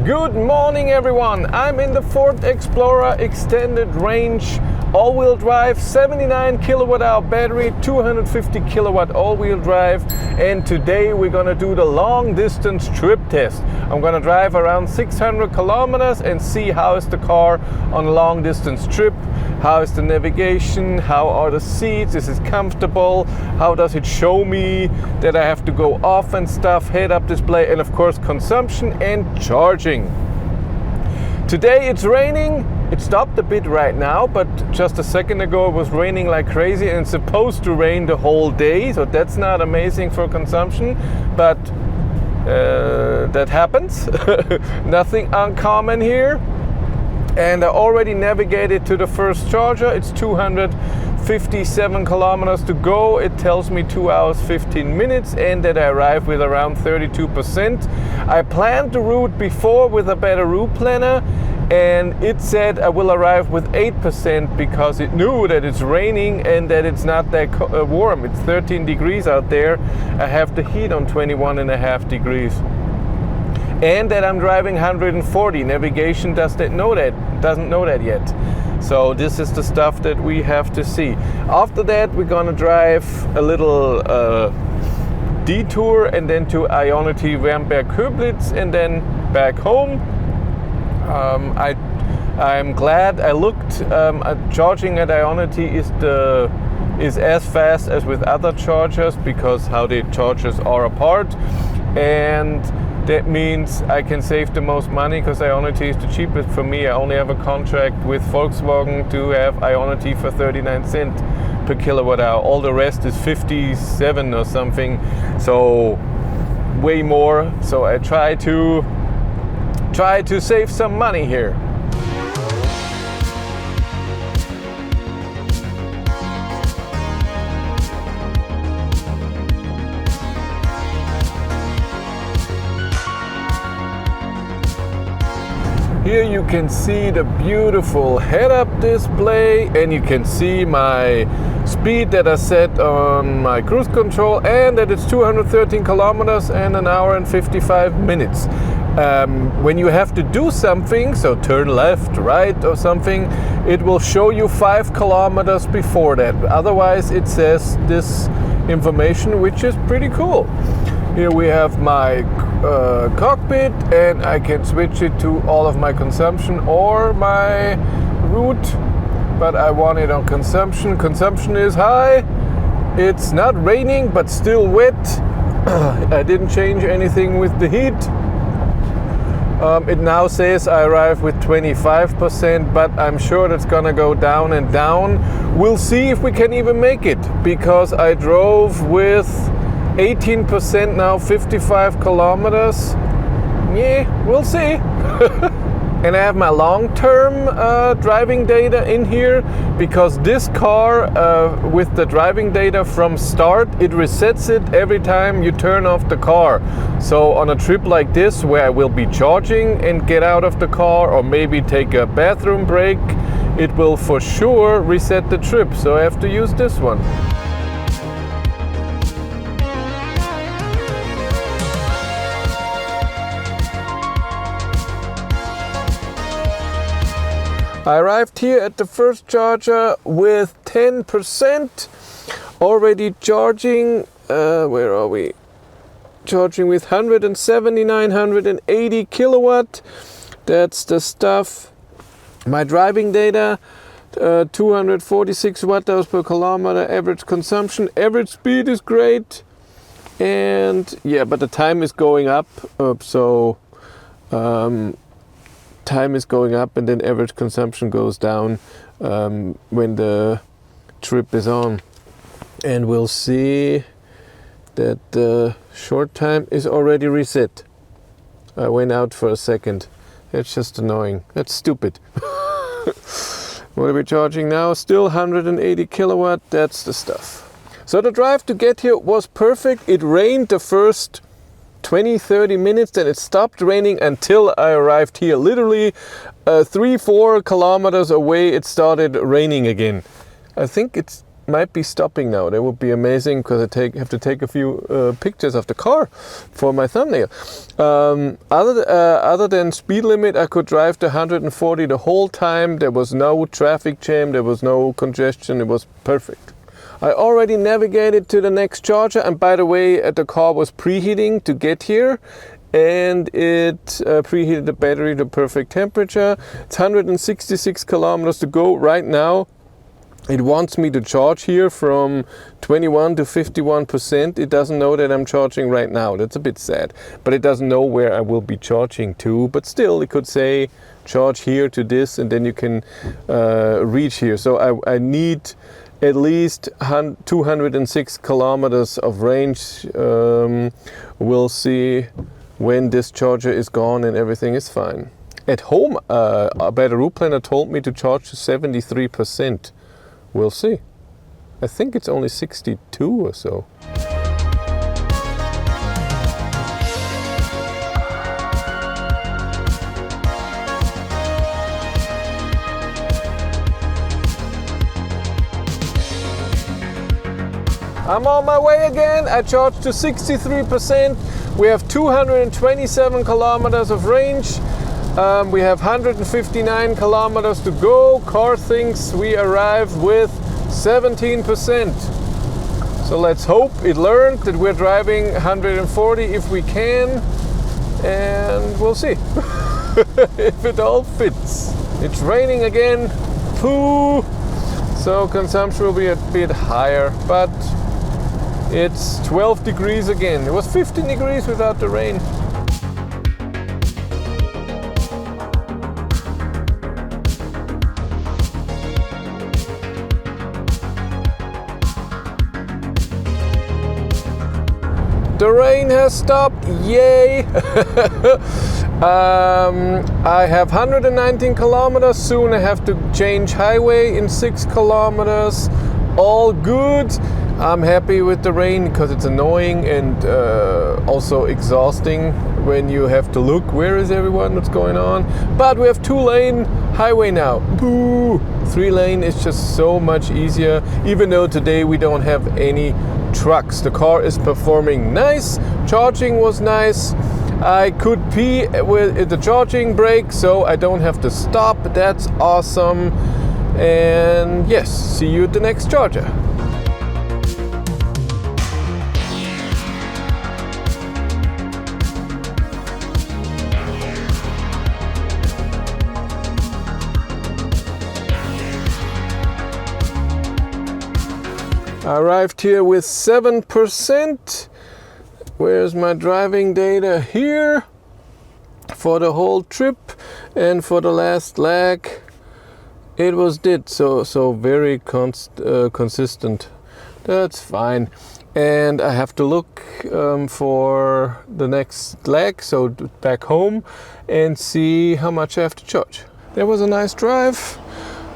Good morning everyone, I'm in the Ford Explorer extended range all-wheel drive, 79 kilowatt hour battery, 250 kilowatt all-wheel drive, and today we're gonna do the long distance trip test. I'm gonna drive around 600 kilometers and see how is the car on a long distance trip, how is the navigation, how are the seats, is it comfortable, how does it show me that I have to go off and stuff, head-up display, and of course consumption and charging. Today it's raining. It stopped a bit right now, but just a second ago it was raining like crazy, and it's supposed to rain the whole day, so that's not amazing for consumption, but that happens. Nothing uncommon here. And I already navigated to the first charger. It's 257 kilometers to go. It tells me 2 hours 15 minutes and that I arrive with around 32%. I planned the route before with a better route planner, and it said I will arrive with 8% because it knew that it's raining and that it's not that warm. It's 13 degrees out there. I have the heat on 21.5 degrees. And that I'm driving 140. Navigation doesn't know that yet. So this is the stuff that we have to see. After that, we're gonna drive a little detour and then to Ionity, Wernberg-Köblitz, and then back home. I'm glad I looked. Charging at Ionity is as fast as with other chargers because how the chargers are apart, and that means I can save the most money because Ionity is the cheapest for me. I only have a contract with Volkswagen to have Ionity for 39 cents per kilowatt hour. All the rest is 57 or something, so way more. So I try to save some money here. Here you can see the beautiful head-up display, and you can see my speed that I set on my cruise control, and that it's 213 kilometers and an hour and 55 minutes. When you have to do something, so turn left, right or something, it will show you 5 kilometers before that. Otherwise it says this information, which is pretty cool. Here we have my cockpit, and I can switch it to all of my consumption or my route, but I want it on consumption. Consumption is high. It's not raining but still wet. I didn't change anything with the heat. It now says I arrive with 25%, but I'm sure that's gonna go down and down. We'll see if we can even make it, because I drove with 18% now, 55 kilometers. Yeah, we'll see. And I have my long-term driving data in here, because this car with the driving data from start, it resets it every time you turn off the car. So on a trip like this where I will be charging and get out of the car, or maybe take a bathroom break, it will for sure reset the trip. So I have to use this one. I arrived here at the first charger with 10%, already charging, where are we? Charging with 179, 180 kilowatt. That's the stuff. My driving data, 246 watt-hours per kilometer, average consumption, average speed is great. And yeah, but the time is going up, time is going up, and then average consumption goes down when the trip is on. And we'll see that the short time is already reset. I went out for a second. That's just annoying. That's stupid. What are we charging now? Still 180 kilowatt. That's the stuff. So the drive to get here was perfect. It rained the first 20-30 minutes, then it stopped raining until I arrived here. Literally 3-4 kilometers away it started raining again. I think it's might be stopping now. That would be amazing because I have to take a few pictures of the car for my thumbnail. Other than speed limit, I could drive the 140 the whole time. There was no traffic jam, there was no congestion, it was perfect. I already navigated to the next charger, and by the way, the car was preheating to get here, and it preheated the battery to perfect temperature. It's 166 kilometers to go right now. It wants me to charge here from 21 to 51%. It doesn't know that I'm charging right now. That's a bit sad, but it doesn't know where I will be charging to. But still, it could say charge here to this, and then you can reach here. So I need at least 206 kilometers of range. We'll see when this charger is gone and everything is fine. At home, a better route planner told me to charge to 73%. We'll see. I think it's only 62 or so. I'm on my way again. I charged to 63%. We have 227 kilometers of range. We have 159 kilometers to go. Car thinks we arrived with 17%. So let's hope it learned that we're driving 140 if we can. And we'll see if it all fits. It's raining again. Pooh. So consumption will be a bit higher, but it's 12 degrees again. It was 15 degrees without the rain. The rain has stopped, yay! I have 119 kilometers, soon I have to change highway in 6 kilometers. All good. I'm happy with the rain because it's annoying and also exhausting when you have to look where is everyone, what's going on. But we have 2-lane highway now. Boo! 3-lane is just so much easier, even though today we don't have any trucks. The car is performing nice, charging was nice. I could pee with the charging brake, so I don't have to stop. That's awesome. And yes, see you at the next charger. I arrived here with 7%. Where's my driving data? Here for the whole trip, and for the last leg it was so very consistent. That's fine. And I have to look for the next leg, so back home, and see how much I have to charge. There was a nice drive.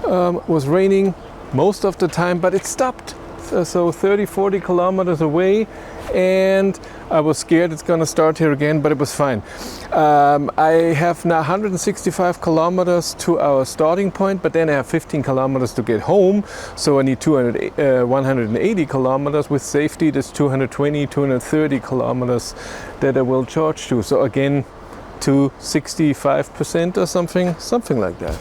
It was raining most of the time, but it stopped. So 30-40 kilometers away, and I was scared it's gonna start here again, but it was fine. I have now 165 kilometers to our starting point, but then I have 15 kilometers to get home, so I need 180 kilometers. With safety, there's 220, 230 kilometers that I will charge to. So again, to 65% or something like that.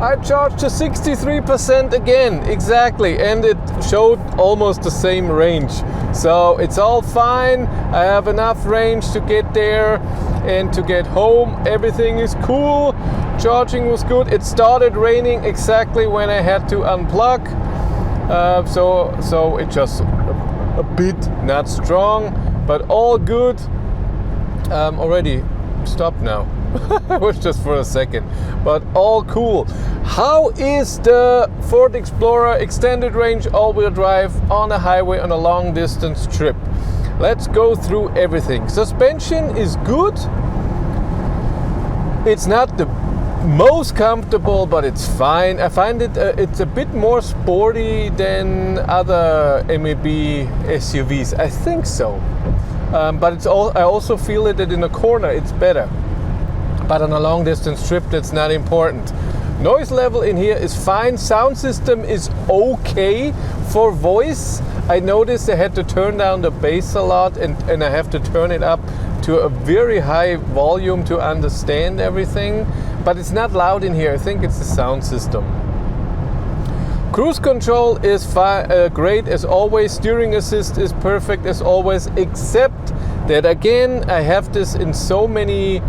I charged to 63% again, exactly, and it showed almost the same range. So it's all fine. I have enough range to get there and to get home. Everything is cool. Charging was good. It started raining exactly when I had to unplug. So it just a bit not strong, but all good. Already stopped now. It was just for a second, but all cool. How is the Ford Explorer extended range all-wheel drive on a highway on a long distance trip? Let's go through everything. Suspension is good. It's not the most comfortable, but it's fine. I find it's a bit more sporty than other MAB SUVs. I think so. but I also feel it that in a corner it's better. But on a long distance trip, that's not important. Noise level in here is fine. Sound system is okay for voice. I noticed I had to turn down the bass a lot and I have to turn it up to a very high volume to understand everything. But it's not loud in here. I think it's the sound system. Cruise control is great as always. Steering assist is perfect as always, except that again, I have this in so many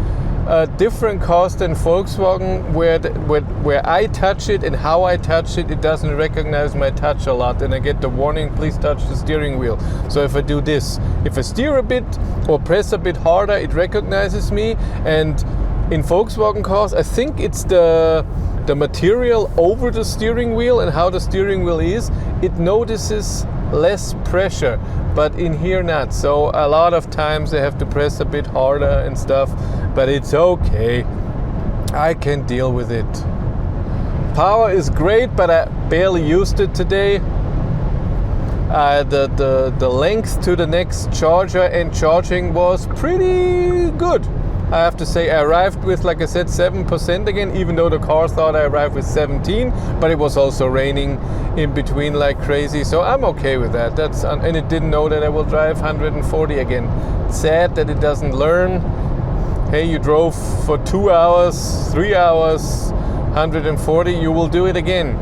different cars than Volkswagen where I touch it and how I touch it, it doesn't recognize my touch a lot, and I get the warning, please touch the steering wheel. So if I do this, if I steer a bit or press a bit harder, it recognizes me. And in Volkswagen cars, I think it's the material over the steering wheel and how the steering wheel is, it notices less pressure, but in here not. So a lot of times I have to press a bit harder and stuff, but it's okay. I can deal with it. Power is great, but I barely used it today. The length to the next charger and charging was pretty good. I have to say I arrived with, like I said, 7% again, even though the car thought I arrived with 17, but it was also raining in between like crazy, so I'm okay with that. And it didn't know that I will drive 140 again. Sad that it doesn't learn. Hey, you drove for 2 hours, 3 hours, 140, you will do it again.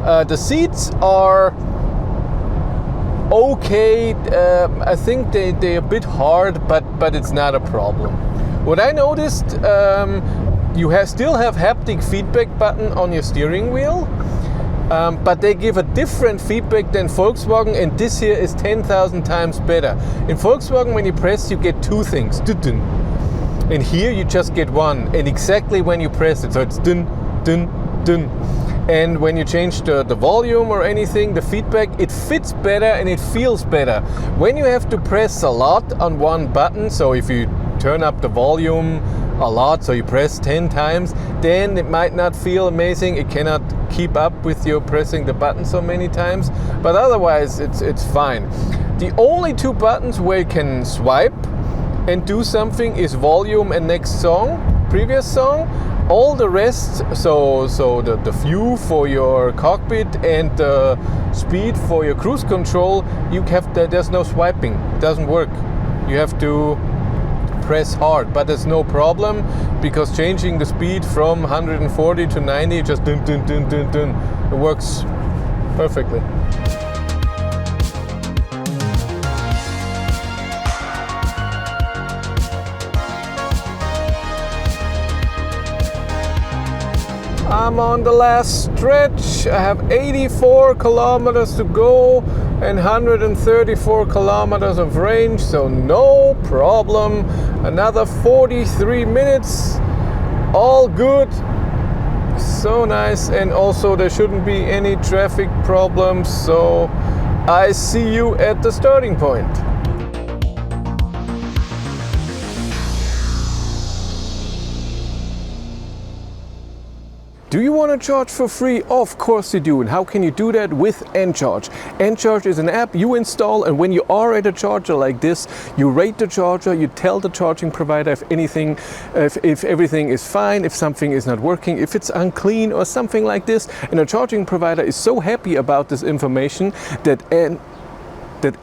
The seats are okay. I think they're a bit hard, but it's not a problem. What I noticed, you still have haptic feedback button on your steering wheel, but they give a different feedback than Volkswagen, and this here is 10,000 times better. In Volkswagen, when you press, you get two things, and here you just get one, and exactly when you press it, so it's dun, dun, dun. And when you change the volume or anything, the feedback, it fits better and it feels better. When you have to press a lot on one button, so if you turn up the volume a lot, so you press 10 times, then it might not feel amazing. It cannot keep up with you pressing the button so many times, but otherwise it's fine. The only two buttons where you can swipe and do something is volume and next song, previous song. All the rest, so the view for your cockpit and the speed for your cruise control, there's no swiping. It doesn't work. You have to press hard, but there's no problem because changing the speed from 140 to 90, just dun dun dun dun dun, it works perfectly. I'm on the last stretch. I have 84 kilometers to go and 134 kilometers of range, so no problem. Another 43 minutes, all good. So nice, and also there shouldn't be any traffic problems, so I see you at the starting point. Do you want to charge for free? Of course you do. And how can you do that? With Encharge. Encharge is an app you install, and when you are at a charger like this, you rate the charger, you tell the charging provider if everything is fine, if something is not working, if it's unclean or something like this. And the charging provider is so happy about this information that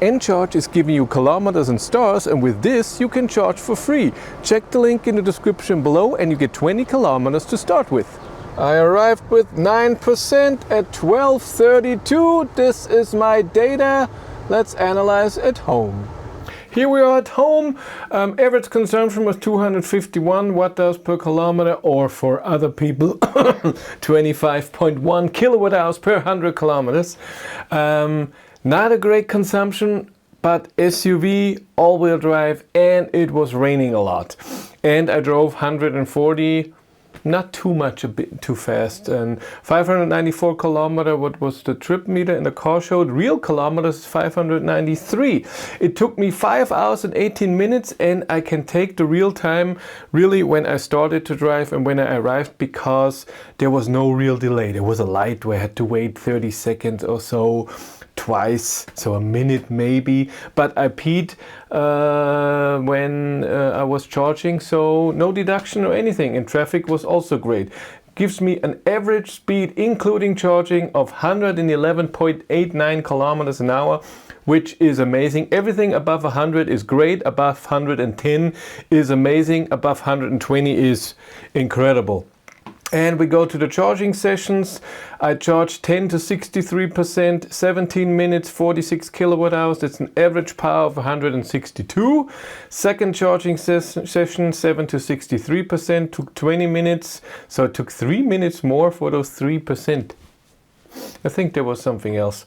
Encharge is giving you kilometers and stars, and with this you can charge for free. Check the link in the description below and you get 20 kilometers to start with. I arrived with 9% at 12:32. This is my data. Let's analyze at home. Here we are at home. Average consumption was 251 watt-hours per kilometer, or for other people 25.1 kilowatt-hours per 100 kilometers. Not a great consumption, but SUV, all-wheel drive, and it was raining a lot. And I drove 140, not too much, a bit too fast, and 594 kilometer, what was the trip meter in the car showed, real kilometers 593. It took me 5 hours and 18 minutes, and I can take the real time really when I started to drive and when I arrived, because there was no real delay. There was a light where I had to wait 30 seconds or so twice, so a minute maybe, but I peed when I was charging, so no deduction or anything, and traffic was also great. Gives me an average speed including charging of 111.89 kilometers an hour, which is amazing. Everything above 100 is great, above 110 is amazing, above 120 is incredible. And we go to the charging sessions. I charged 10 to 63%, 17 minutes, 46 kilowatt hours. That's an average power of 162. Second charging session, 7 to 63%, took 20 minutes. So it took 3 minutes more for those 3%. I think there was something else.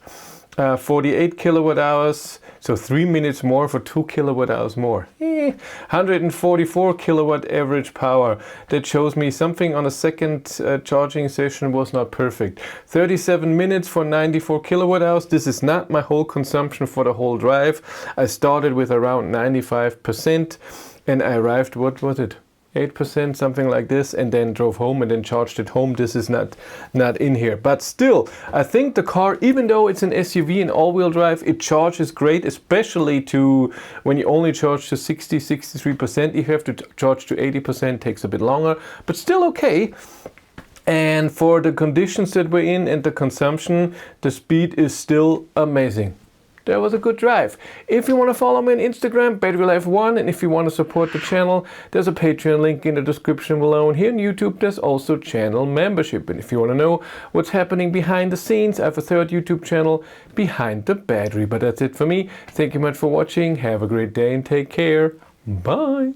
48 kilowatt hours, so 3 minutes more for 2 kilowatt hours more. 144 kilowatt average power. That shows me something on a second charging session was not perfect. 37 minutes for 94 kilowatt hours. This is not my whole consumption for the whole drive. I started with around 95% and I arrived, what was it? 8%, something like this, and then drove home and then charged at home. This is not in here, but still I think the car, even though it's an SUV and all-wheel drive, it charges great, especially to when you only charge to 63%. If you have to charge to 80%, takes a bit longer, but still okay. And for the conditions that we're in and the consumption, the speed is still amazing. That was a good drive. If you want to follow me on Instagram, BatteryLife1, and if you want to support the channel, there's a Patreon link in the description below. And here on YouTube, there's also channel membership. And if you want to know what's happening behind the scenes, I have a third YouTube channel, Behind the Battery. But that's it for me. Thank you much for watching. Have a great day and take care. Bye.